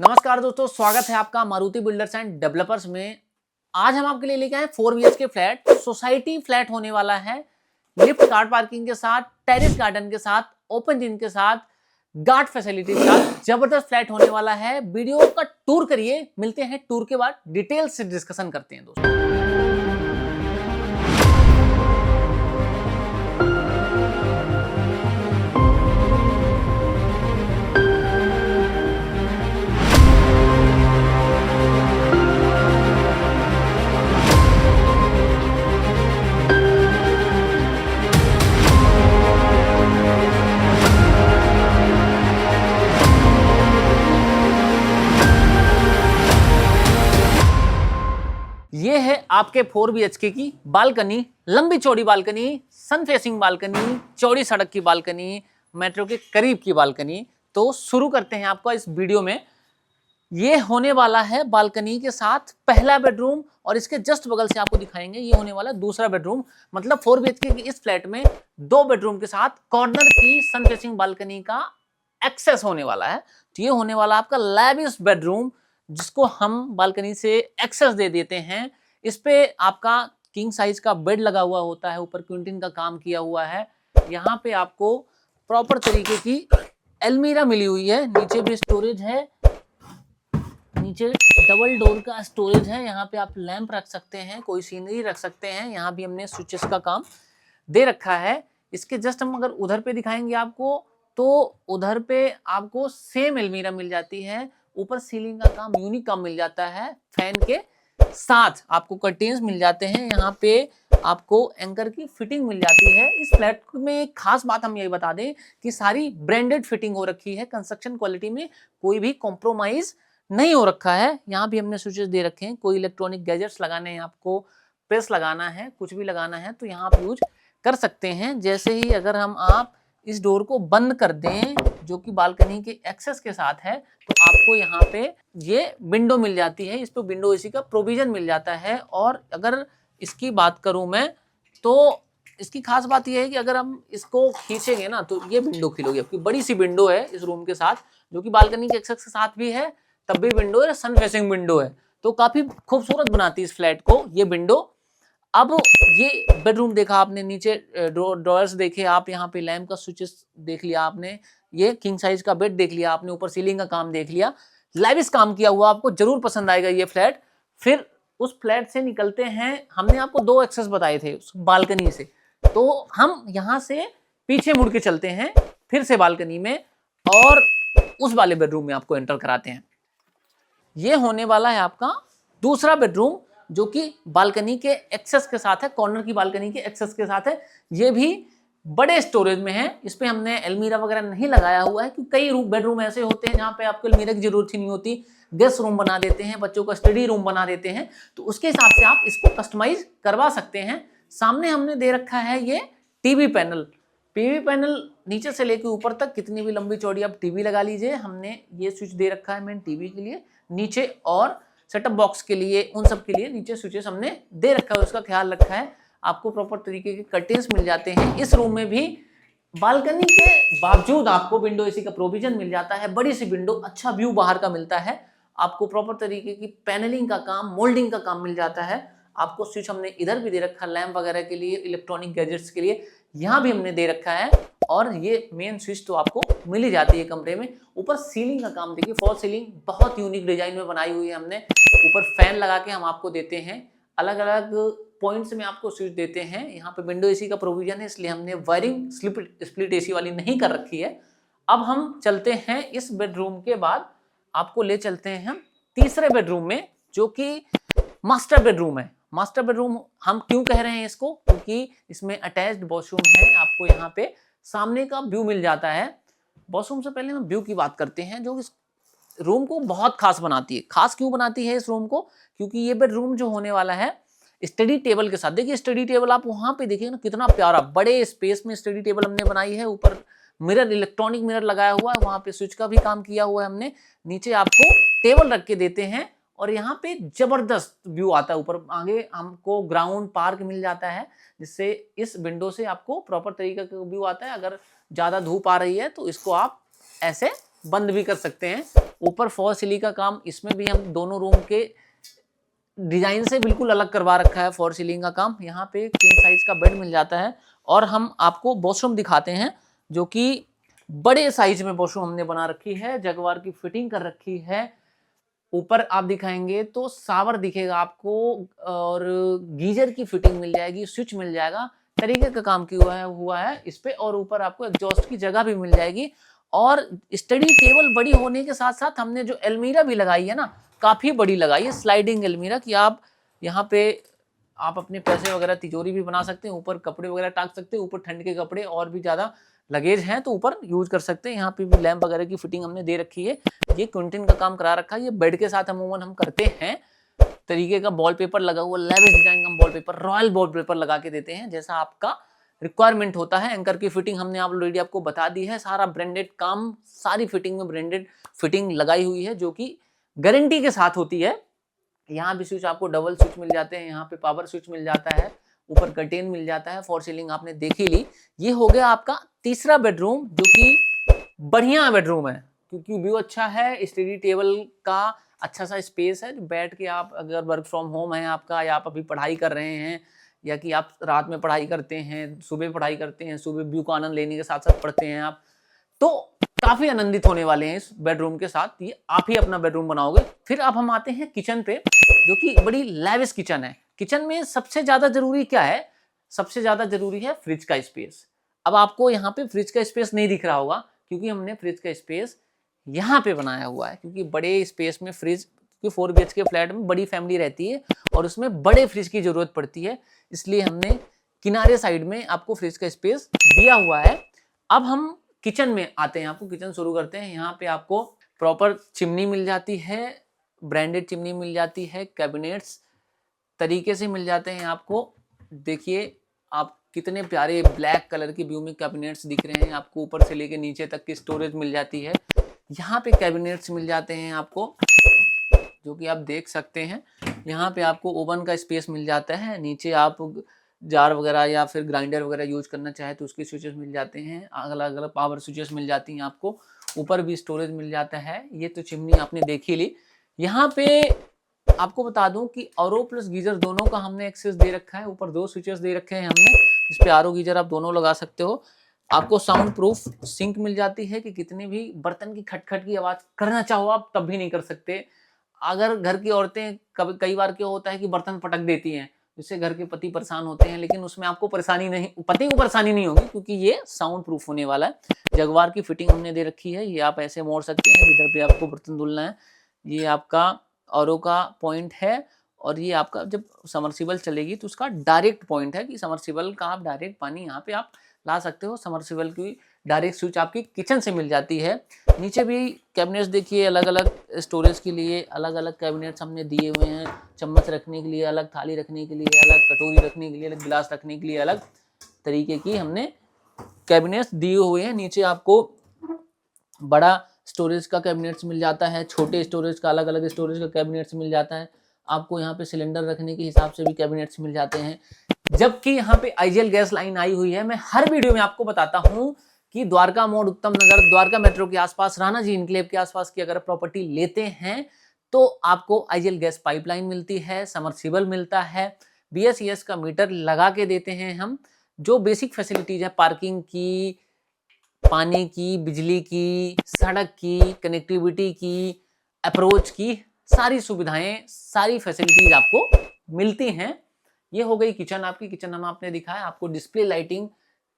नमस्कार दोस्तों, स्वागत है आपका मारुति बिल्डर्स एंड डेवलपर्स में। आज हम आपके लिए लेके आए 4 BHK फ्लैट, सोसाइटी फ्लैट होने वाला है। लिफ्ट कार पार्किंग के साथ, टेरेस गार्डन के साथ, ओपन जिम के साथ, गार्ड फैसिलिटी के साथ जबरदस्त फ्लैट होने वाला है। वीडियो का टूर करिए, मिलते हैं टूर के बाद, डिटेल से डिस्कशन करते हैं दोस्तों। ये है आपके 4 BHK की बालकनी, लंबी चौड़ी बालकनी, सन फेसिंग बालकनी, चौड़ी सड़क की बालकनी, मेट्रो के करीब की बालकनी। तो शुरू करते हैं आपका इस वीडियो में। ये होने वाला है बालकनी के साथ पहला बेडरूम, और इसके जस्ट बगल से आपको दिखाएंगे ये होने वाला दूसरा बेडरूम। मतलब 4 BHK की इस फ्लैट में 2 बेडरूम के साथ कॉर्नर की सन फेसिंग बालकनी का एक्सेस होने वाला है। तो ये होने वाला आपका लैविश बेडरूम, जिसको हम बालकनी से एक्सेस दे देते हैं। इस पे आपका किंग साइज का बेड लगा हुआ होता है, ऊपर क्विंटिन का काम किया हुआ है। यहाँ पे आपको प्रॉपर तरीके की अलमीरा मिली हुई है, नीचे भी स्टोरेज है, नीचे डबल डोर का स्टोरेज है। यहाँ पे आप लैंप रख सकते हैं, कोई सीनरी रख सकते हैं। यहाँ भी हमने स्विचेस का काम दे रखा है। इसके जस्ट हम अगर उधर पे दिखाएंगे आपको, तो उधर पे आपको सेम अलमीरा मिल जाती है। ऊपर सीलिंग का काम, यूनिक काम मिल जाता है। फैन के साथ आपको कर्टेन्स मिल जाते हैं। यहाँ पे आपको एंकर की फिटिंग मिल जाती है। इस फ्लैट में एक खास बात हम यही बता दें कि सारी ब्रांडेड फिटिंग हो रखी है। कंस्ट्रक्शन क्वालिटी में कोई भी कॉम्प्रोमाइज नहीं हो रखा है। यहाँ भी हमने स्विचेस दे रखे हैं। कोई इलेक्ट्रॉनिक गैजेट्स लगाने हैं, आपको प्रेस लगाना है, कुछ भी लगाना है तो यहाँ आप यूज कर सकते हैं। जैसे ही अगर आप इस डोर को बंद कर दें, जो कि बालकनी के एक्सेस के साथ है, तो आपको यहाँ पे ये विंडो मिल जाती है। इस पे विंडो एसी का प्रोविजन मिल जाता है। और अगर इसकी बात करूं मैं, तो इसकी खास बात यह है कि अगर हम इसको खींचेंगे ना, तो ये विंडो खुलेगी। आपकी बड़ी सी विंडो है इस रूम के साथ, जो कि बालकनी के एक्सेस के साथ भी है, तब भी विंडो है, सन फेसिंग विंडो है। तो काफी खूबसूरत बनाती है इस फ्लैट को ये विंडो। अब ये बेडरूम देखा आपने, नीचे ड्रॉयर्स देखे आप, यहाँ पे लैंप का स्विचेस देख लिया आपने, ये किंग साइज का बेड देख लिया आपने, ऊपर सीलिंग का काम देख लिया, लैविश काम किया हुआ, आपको जरूर पसंद आएगा ये फ्लैट। फिर उस फ्लैट से निकलते हैं, हमने आपको 2 एक्सेस बताए थे उस बालकनी से, तो हम यहाँ से पीछे मुड़ के चलते हैं फिर से बालकनी में, और उस वाले बेडरूम में आपको एंटर कराते हैं। ये होने वाला है आपका दूसरा बेडरूम, जो कि बालकनी के एक्सेस के साथ है, कॉर्नर की बालकनी के एक्सेस के साथ है। ये भी बड़े स्टोरेज में है। इस पे हमने अलमीरा वगैरह नहीं लगाया हुआ है, क्योंकि कई बेडरूम ऐसे होते हैं जहाँ पे आपको अलमीरा की जरूरत ही नहीं होती। गेस्ट रूम बना देते हैं, बच्चों का स्टडी रूम बना देते हैं, तो उसके हिसाब से आप इसको कस्टमाइज करवा सकते हैं। सामने हमने दे रखा है ये टीवी पैनल। टीवी पैनल नीचे से लेकर ऊपर तक कितनी भी लंबी चौड़ी आप टीवी लगा लीजिए। हमने ये स्विच दे रखा है मेन टीवी के लिए नीचे, और सेटअप बॉक्स के लिए, उन सब के लिए नीचे स्विचेस हमने दे रखा है, उसका ख्याल रखा है। आपको प्रॉपर तरीके के कर्टेन्स मिल जाते हैं। इस रूम में भी बालकनी के बावजूद आपको विंडो एसी का प्रोविजन मिल जाता है। बड़ी सी विंडो, अच्छा व्यू बाहर का मिलता है। आपको प्रॉपर तरीके की पैनलिंग का काम, मोल्डिंग का काम मिल जाता है। आपको स्विच हमने इधर भी दे रखा है लैंप वगैरह के लिए, इलेक्ट्रॉनिक गैजेट्स के लिए, यहाँ भी हमने दे रखा है। और ये मेन स्विच तो आपको मिल ही जाती है कमरे में। ऊपर सीलिंग का काम देखिए, फॉल सीलिंग बहुत यूनिक डिजाइन में बनाई हुई है हमने। ऊपर फैन लगा के हम आपको देते हैं, अलग अलग पॉइंट्स में आपको स्विच देते हैं। यहाँ पे विंडो एसी का प्रोविजन है, इसलिए हमने वायरिंग स्प्लिट एसी वाली नहीं कर रखी है। अब हम चलते हैं इस बेडरूम के बाद, आपको ले चलते हैं हम तीसरे बेडरूम में, जो कि मास्टर बेडरूम है। मास्टर बेडरूम हम क्यों कह रहे हैं इसको, क्योंकि इसमें अटैच्ड वॉशरूम है। आपको यहाँ पे सामने का व्यू मिल जाता है। वॉशरूम से पहले हम व्यू की बात करते हैं, जो इस रूम को बहुत खास बनाती है। खास क्यों बनाती है इस रूम को, क्योंकि ये बेडरूम जो होने वाला है स्टडी टेबल के साथ। देखिए स्टडी टेबल आप वहां पे देखिए ना, कितना प्यारा बड़े स्पेस में स्टडी टेबल हमने बनाई है। ऊपर मिरर, इलेक्ट्रॉनिक मिरर लगाया हुआ है, वहां पे स्विच का भी काम किया हुआ है हमने। नीचे आपको टेबल रख के देते हैं, और यहाँ पे जबरदस्त व्यू आता है। ऊपर आगे हमको ग्राउंड पार्क मिल जाता है, जिससे इस विंडो से आपको प्रॉपर तरीके का व्यू आता है। अगर ज्यादा धूप आ रही है तो इसको आप ऐसे बंद भी कर सकते हैं। ऊपर फॉल सीलिंग का काम, इसमें भी हम दोनों रूम के डिजाइन से बिल्कुल अलग करवा रखा है फॉल सीलिंग का काम। यहाँ पे किंग साइज का बेड मिल जाता है। और हम आपको वॉशरूम दिखाते हैं, जो कि बड़े साइज में वॉशरूम हमने बना रखी है, जगवार की फिटिंग कर रखी है। ऊपर आप दिखाएंगे तो शावर दिखेगा आपको और गीजर की फिटिंग मिल जाएगी, स्विच मिल जाएगा, तरीके का काम किया हुआ है इस पे। और ऊपर आपको एग्जॉस्ट की जगह भी मिल जाएगी। और स्टडी टेबल बड़ी होने के साथ साथ हमने जो अलमीरा भी लगाई है ना, काफी बड़ी लगाई है, स्लाइडिंग अलमीरा, कि आप यहाँ पे आप अपने पैसे वगैरह तिजोरी भी बना सकते हैं, ऊपर कपड़े वगैरह टांग सकते हैं, ऊपर ठंड के कपड़े और भी ज्यादा लगेज हैं तो ऊपर यूज कर सकते हैं। यहाँ पे भी लैंप वगैरह की फिटिंग हमने दे रखी है। ये क्विंटिन का काम करा रखा है। ये बेड के साथ अमूमन हम करते हैं। तरीके का वॉलपेपर लगा हुआ, लेविश डिजाइन का वॉलपेपर, रॉयल वॉलपेपर लगा के देते हैं जैसा आपका रिक्वायरमेंट होता है। एंकर की फिटिंग हमने ऑलरेडी आपको बता दी है। सारा ब्रांडेड काम, सारी फिटिंग में ब्रांडेड फिटिंग लगाई हुई है, जो कि गारंटी के साथ होती है। यहाँ भी स्विच आपको डबल स्विच मिल जाते हैं, यहाँ पे पावर स्विच मिल जाता है, ऊपर कर्टेन मिल जाता है। फॉर सीलिंग आपने देख ही ली। ये हो गया आपका तीसरा बेडरूम, जो कि बढ़िया बेडरूम है क्योंकि व्यू अच्छा है, स्टडी टेबल का अच्छा सा स्पेस है। बैठ के आप अगर वर्क फ्रॉम होम है आपका, या आप अभी पढ़ाई कर रहे हैं, या कि आप रात में पढ़ाई करते हैं, सुबह पढ़ाई करते हैं, सुबह व्यू का आनंद लेने के साथ साथ पढ़ते हैं आप, तो काफी आनंदित होने वाले हैं इस बेडरूम के साथ। ये आप ही अपना बेडरूम बनाओगे। फिर अब हम आते हैं किचन पे, जो कि बड़ी लैविश किचन है। किचन में सबसे ज्यादा जरूरी क्या है? सबसे ज्यादा जरूरी है फ्रिज का स्पेस। अब आपको यहाँ पे फ्रिज का स्पेस नहीं दिख रहा होगा, क्योंकि हमने फ्रिज का स्पेस यहाँ पे बनाया हुआ है। क्योंकि बड़े स्पेस में फ्रिज, क्योंकि 4 BHK के फ्लैट में बड़ी फैमिली रहती है और उसमें बड़े फ्रिज की जरूरत पड़ती है, इसलिए हमने किनारे साइड में आपको फ्रिज का स्पेस दिया हुआ है। अब हम किचन में आते हैं, आपको किचन शुरू करते हैं। यहाँ पे आपको प्रॉपर चिमनी मिल जाती है, ब्रांडेड चिमनी मिल जाती है, कैबिनेट्स तरीके से मिल जाते हैं आपको। देखिए आप कितने प्यारे ब्लैक कलर के व्यू में कैबिनेट्स दिख रहे हैं आपको, ऊपर से लेके नीचे तक की स्टोरेज मिल जाती है। यहाँ पे कैबिनेट्स मिल जाते हैं आपको, जो कि आप देख सकते हैं। यहाँ पे आपको ओवन का स्पेस मिल जाता है। नीचे आप जार वगैरह या फिर ग्राइंडर वगैरह यूज करना चाहे तो उसके स्विचेस मिल जाते हैं, अलग अलग पावर स्विचेस मिल जाती हैं आपको। ऊपर भी स्टोरेज मिल जाता है। ये तो चिमनी आपने देखी ली। यहाँ पे आपको बता दूं कि आरओ प्लस गीजर दोनों का हमने एक्सेस दे रखा है। ऊपर 2 स्विचेस दे रखे हैं हमने, जिस पे आरओ गीजर आप दोनों लगा सकते हो। आपको साउंड प्रूफ सिंक मिल जाती है कि कितने भी बर्तन की खटखट की आवाज करना चाहो आप तब भी नहीं कर सकते। अगर घर की औरतें कई बार क्या होता है कि बर्तन पटक देती हैं, जिससे घर के पति परेशान होते हैं, लेकिन उसमें आपको परेशानी नहीं, पति को परेशानी नहीं होगी, क्योंकि ये साउंड प्रूफ होने वाला है। जगवार की फिटिंग हमने दे रखी है। ये आप ऐसे मोड़ सकते हैं जिधर पे आपको बर्तन धुलना है। ये आपका आरओ का पॉइंट है। और ये आपका जब समरसिबल चलेगी तो उसका डायरेक्ट पॉइंट है कि समरसिबल का आप डायरेक्ट पानी यहाँ पे आप ला सकते हो। समरसिबल की डायरेक्ट स्विच आपकी किचन से मिल जाती है। नीचे भी कैबिनेट्स देखिए, अलग अलग स्टोरेज के लिए अलग अलग कैबिनेट्स हमने दिए हुए हैं। चम्मच रखने के लिए अलग, थाली रखने के लिए अलग, कटोरी रखने के लिए अलग, गिलास रखने के लिए अलग तरीके की हमने कैबिनेट्स दिए हुए हैं। नीचे आपको बड़ा स्टोरेज का कैबिनेट्स मिल जाता है, छोटे स्टोरेज का अलग अलग स्टोरेज का कैबिनेट्स मिल जाता है। आपको यहाँ पे सिलेंडर रखने के हिसाब से भी कैबिनेट्स मिल जाते हैं। जबकि यहाँ पे आईजीएल गैस लाइन आई हुई है। मैं हर वीडियो में आपको बताता हूँ कि द्वारका मोड़, उत्तम नगर, द्वारका मेट्रो के आसपास, राणा जी इनक्लेव के आसपास की अगर प्रॉपर्टी लेते हैं तो आपको आईजीएल गैस पाइपलाइन मिलती है, समरसिबल मिलता है, बीएसईएस का मीटर लगा के देते हैं हम। जो बेसिक फैसिलिटीज है, पार्किंग की, पानी की, बिजली की, सड़क की, कनेक्टिविटी की, अप्रोच की, सारी सुविधाएं, सारी फैसिलिटीज आपको मिलती हैं। ये हो गई किचन आपकी। किचन हम आपने दिखाया, आपको डिस्प्ले लाइटिंग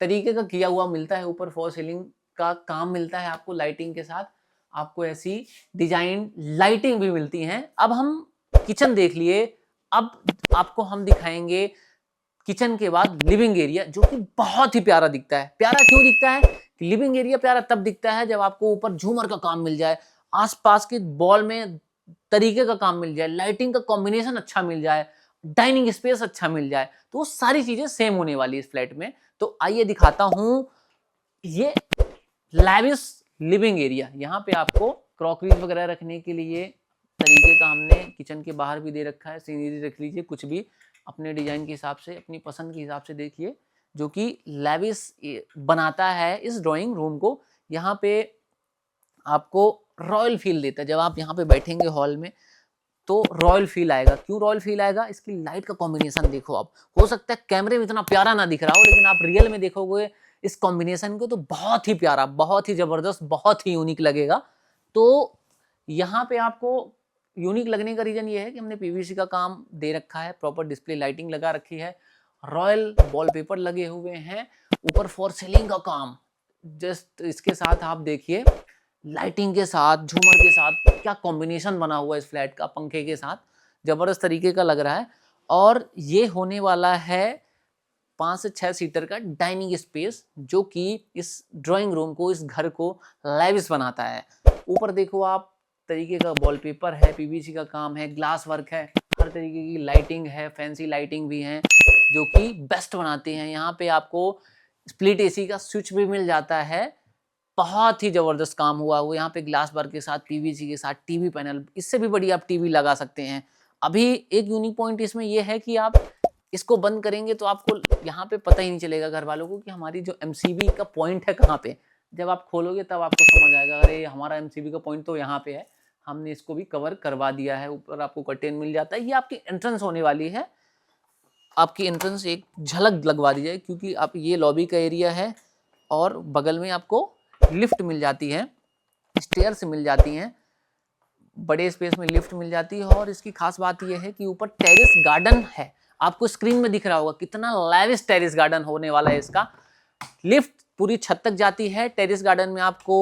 तरीके का किया हुआ मिलता है। ऊपर फॉल सीलिंग का काम मिलता है आपको लाइटिंग के साथ। आपको ऐसी डिजाइन लाइटिंग भी मिलती हैं। अब हम किचन देख लिए, अब आपको हम दिखाएंगे किचन के बाद लिविंग एरिया, जो कि बहुत ही प्यारा दिखता है। प्यारा क्यों दिखता है? लिविंग एरिया प्यारा तब दिखता है जब आपको ऊपर झूमर का काम मिल जाए, आसपास के बॉल में तरीके का काम मिल जाए, लाइटिंग का कॉम्बिनेशन अच्छा मिल जाए, डाइनिंग स्पेस अच्छा मिल जाए, तो वो सारी चीजें सेम होने वाली है इस फ्लैट में। तो आइए दिखाता हूं ये लैविश लिविंग एरिया। यहाँ पे आपको क्रॉकरीज वगैरह रखने के लिए तरीके का हमने किचन के बाहर भी दे रखा है। सीनरी रख लीजिए, कुछ भी अपने डिजाइन के हिसाब से, अपनी पसंद के हिसाब से देखिए, जो कि लैविश बनाता है इस ड्राइंग रूम को। यहाँ पे आपको रॉयल फील देता है। जब आप यहाँ पे बैठेंगे हॉल में तो रॉयल फील आएगा। क्यों रॉयल फील आएगा? इसकी लाइट का कॉम्बिनेशन देखो आप। हो सकता है कैमरे में इतना प्यारा ना दिख रहा हो, लेकिन आप रियल में देखोगे इस कॉम्बिनेशन को तो बहुत ही प्यारा, बहुत ही जबरदस्त, बहुत ही यूनिक लगेगा। तो यहाँ पे आपको यूनिक लगने का रीजन ये है कि हमने पीवीसी का काम दे रखा है, प्रॉपर डिस्प्ले लाइटिंग लगा रखी है, रॉयल वॉलपेपर लगे हुए हैं, ऊपर फॉर सीलिंग का काम। जस्ट इसके साथ आप देखिए लाइटिंग के साथ, झूमर के साथ क्या कॉम्बिनेशन बना हुआ है इस फ्लैट का, पंखे के साथ जबरदस्त तरीके का लग रहा है। और ये होने वाला है 5 से 6 सीटर का डाइनिंग स्पेस, जो कि इस ड्राइंग रूम को, इस घर को लाइविश बनाता है। ऊपर देखो आप तरीके का वॉलपेपर है, पीवीसी का काम है, ग्लास वर्क है, हर तरीके की लाइटिंग है, फैंसी लाइटिंग भी है जो कि बेस्ट बनाते हैं। यहाँ पे आपको स्प्लिट एसी का स्विच भी मिल जाता है, बहुत ही जबरदस्त काम हुआ वो। यहाँ पे ग्लास वर्क के साथ, पीवीसी के साथ टीवी पैनल, इससे भी बड़ी आप टीवी लगा सकते हैं। अभी एक यूनिक पॉइंट इसमें यह है कि आप इसको बंद करेंगे तो आपको यहाँ पे पता ही नहीं चलेगा घर वालों को कि हमारी जो एमसीबी का पॉइंट है कहाँ पे। जब आप खोलोगे तब आपको समझ आएगा, अरे हमारा एमसीबी का पॉइंट तो यहाँ पे है, हमने इसको भी कवर करवा दिया है। ऊपर आपको कर्टेन मिल जाता है। ये आपकी एंट्रेंस होने वाली है, आपकी एंट्रेंस एक झलक लगवा दी जाए, क्योंकि आप ये लॉबी का एरिया है और बगल में आपको लिफ्ट मिल जाती है, स्टेयर्स मिल जाती हैं, बड़े स्पेस में लिफ्ट मिल जाती है। और इसकी खास बात यह है कि ऊपर टेरेस गार्डन है। आपको स्क्रीन में दिख रहा होगा कितना लैविश टेरेस गार्डन होने वाला है इसका। लिफ्ट पूरी छत तक जाती है। टेरेस गार्डन में आपको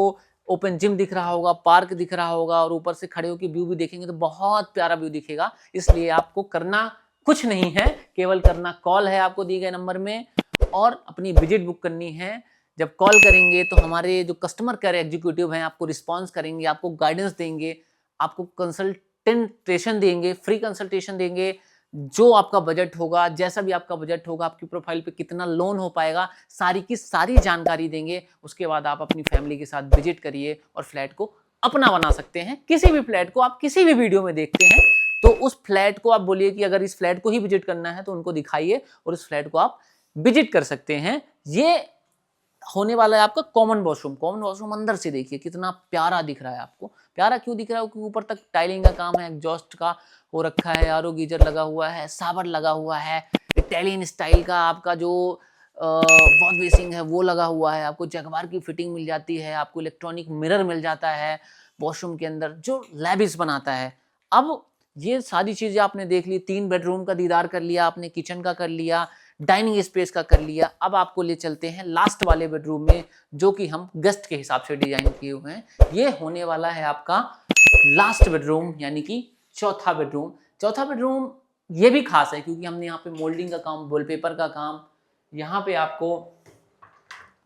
ओपन जिम दिख रहा होगा, पार्क दिख रहा होगा, और ऊपर से खड़े होकर व्यू भी देखेंगे तो बहुत प्यारा व्यू दिखेगा। इसलिए आपको करना कुछ नहीं है, केवल करना कॉल है आपको दिए गए नंबर में, और अपनी विजिट बुक करनी है। जब कॉल करेंगे तो हमारे जो कस्टमर केयर एग्जीक्यूटिव हैं आपको रिस्पांस करेंगे, आपको गाइडेंस देंगे, आपको कंसल्टेशन देंगे, फ्री कंसल्टेशन देंगे। जो आपका बजट होगा, जैसा भी आपका बजट होगा, आपकी प्रोफाइल पे कितना लोन हो पाएगा, सारी की सारी जानकारी देंगे। उसके बाद आप अपनी फैमिली के साथ विजिट करिए और फ्लैट को अपना बना सकते हैं। किसी भी फ्लैट को आप किसी भी वीडियो में देखते हैं तो उस फ्लैट को आप बोलिए कि अगर इस फ्लैट को ही विजिट करना है तो उनको दिखाइए और इस फ्लैट को आप विजिट कर सकते हैं। ये होने वाला है आपका कॉमन वॉशरूम। कॉमन वॉशरूम अंदर से देखिए कितना प्यारा दिख रहा है आपको। प्यारा क्यों दिख रहा है? क्योंकि ऊपर तक टाइलिंग का काम है, एग्जॉस्ट का हो रखा है, आरओ गीजर लगा हुआ है, शावर लगा हुआ है, इटालियन स्टाइल का आपका जो वॉश बेसिंग है वो लगा हुआ है, आपको जगवार की फिटिंग मिल जाती है, आपको इलेक्ट्रॉनिक मिरर मिल जाता है वॉशरूम के अंदर, जो लैविश बनाता है। अब ये सारी चीजें आपने देख ली, 3 बेडरूम का दीदार कर लिया आपने, किचन का कर लिया, डाइनिंग स्पेस का कर लिया। अब आपको ले चलते हैं लास्ट वाले बेडरूम में, जो कि हम गेस्ट के हिसाब से डिजाइन किए हुए हैं। ये होने वाला है आपका लास्ट बेडरूम, यानी कि चौथा बेडरूम। चौथा बेडरूम ये भी खास है क्योंकि हमने यहाँ पे मोल्डिंग का काम, वॉलपेपर का काम, यहाँ पे आपको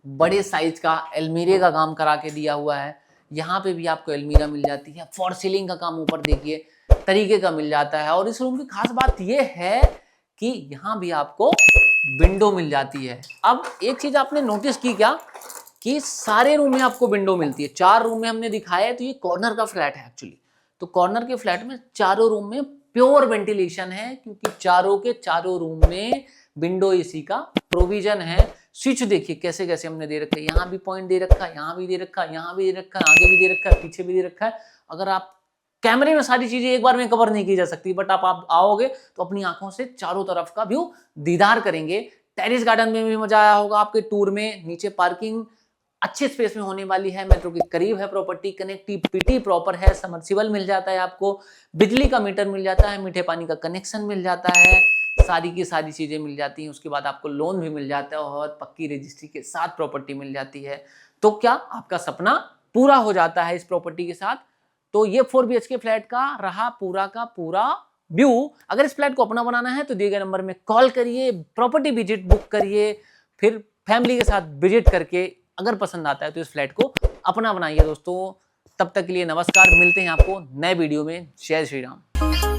बड़े साइज का अलमीरे का काम करा के दिया हुआ है। यहाँ पे भी आपको अलमीरा मिल जाती है, फॉर सीलिंग का काम ऊपर देखिए तरीके का मिल जाता है। और इस रूम की खास बात ये है कि यहाँ भी आपको विंडो मिल जाती है। अब एक चीज आपने नोटिस की क्या कि सारे रूम में आपको विंडो मिलती है। 4 रूम में हमने दिखाया है, तो ये कॉर्नर का फ्लैट है एक्चुअली। तो कॉर्नर के फ्लैट में चारों रूम में प्योर वेंटिलेशन है, क्योंकि चारों के चारों रूम में विंडो एसी का प्रोविजन है। स्विच देखिए कैसे कैसे हमने दे रखा है, यहाँ भी पॉइंट दे रखा है, यहाँ भी दे रखा है, यहाँ भी दे रखा है, आगे भी दे रखा है, पीछे भी दे रखा है। अगर आप कैमरे में सारी चीजें एक बार में कवर नहीं की जा सकती, बट आप आओगे तो अपनी आंखों से चारों तरफ का व्यू दीदार करेंगे। टेरेस गार्डन में भी मजा आया होगा आपके टूर में। नीचे पार्किंग अच्छे स्पेस में होने वाली है, मेट्रो के करीब है प्रॉपर्टी, कनेक्टिविटी प्रॉपर है, समर्सिबल मिल जाता है आपको, बिजली का मीटर मिल जाता है, मीठे पानी का कनेक्शन मिल जाता है, सारी की सारी चीजें मिल जाती हैं। उसके बाद आपको लोन भी मिल जाता है और पक्की रजिस्ट्री के साथ प्रॉपर्टी मिल जाती है। तो क्या आपका सपना पूरा हो जाता है इस प्रॉपर्टी के साथ। तो ये 4 BHK फ्लैट का रहा पूरा का पूरा व्यू। अगर इस फ्लैट को अपना बनाना है तो दिए गए नंबर में कॉल करिए, प्रॉपर्टी विजिट बुक करिए, फिर फैमिली के साथ विजिट करके अगर पसंद आता है तो इस फ्लैट को अपना बनाइए दोस्तों। तब तक के लिए नमस्कार, मिलते हैं आपको नए वीडियो में। जय श्री राम।